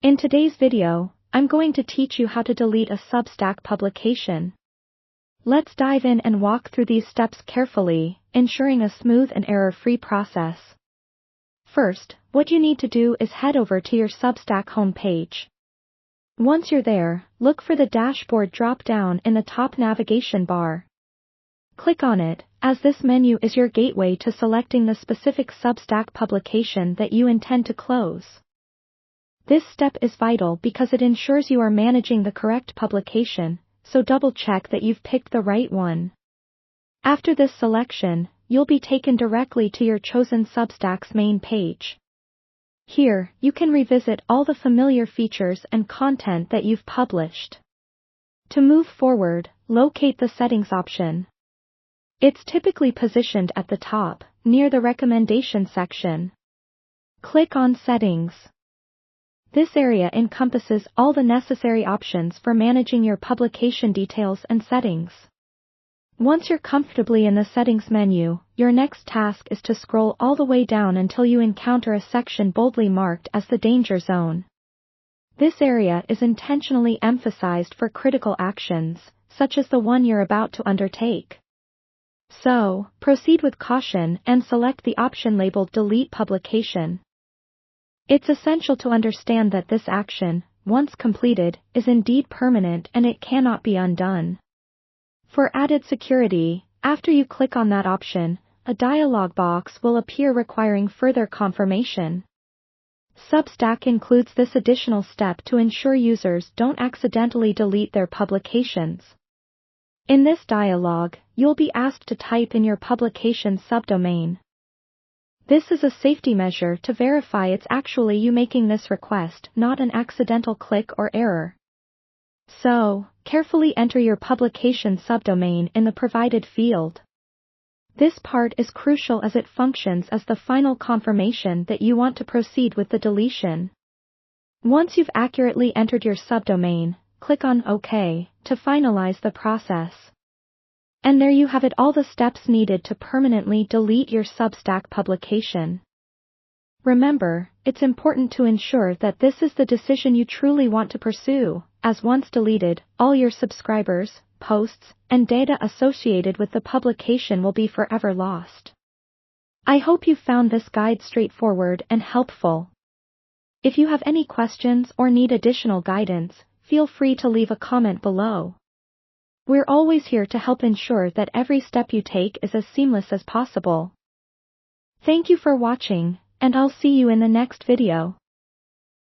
In today's video, I'm going to teach you how to delete a Substack publication. Let's dive in and walk through these steps carefully, ensuring a smooth and error-free process. First, what you need to do is head over to your Substack homepage. Once you're there, look for the dashboard drop-down in the top navigation bar. Click on it, as this menu is your gateway to selecting the specific Substack publication that you intend to close. This step is vital because it ensures you are managing the correct publication, so double-check that you've picked the right one. After this selection, you'll be taken directly to your chosen Substack's main page. Here, you can revisit all the familiar features and content that you've published. To move forward, locate the Settings option. It's typically positioned at the top, near the Recommendation section. Click on Settings. This area encompasses all the necessary options for managing your publication details and settings. Once you're comfortably in the Settings menu, your next task is to scroll all the way down until you encounter a section boldly marked as the Danger Zone. This area is intentionally emphasized for critical actions, such as the one you're about to undertake. So, proceed with caution and select the option labeled Delete Publication. It's essential to understand that this action, once completed, is indeed permanent and it cannot be undone. For added security, after you click on that option, a dialog box will appear requiring further confirmation. Substack includes this additional step to ensure users don't accidentally delete their publications. In this dialog, you'll be asked to type in your publication's subdomain. This is a safety measure to verify it's actually you making this request, not an accidental click or error. So, carefully enter your publication subdomain in the provided field. This part is crucial as it functions as the final confirmation that you want to proceed with the deletion. Once you've accurately entered your subdomain, click on OK to finalize the process. And there you have it, all the steps needed to permanently delete your Substack publication. Remember, it's important to ensure that this is the decision you truly want to pursue, as once deleted, all your subscribers, posts, and data associated with the publication will be forever lost. I hope you found this guide straightforward and helpful. If you have any questions or need additional guidance, feel free to leave a comment below. We're always here to help ensure that every step you take is as seamless as possible. Thank you for watching, and I'll see you in the next video.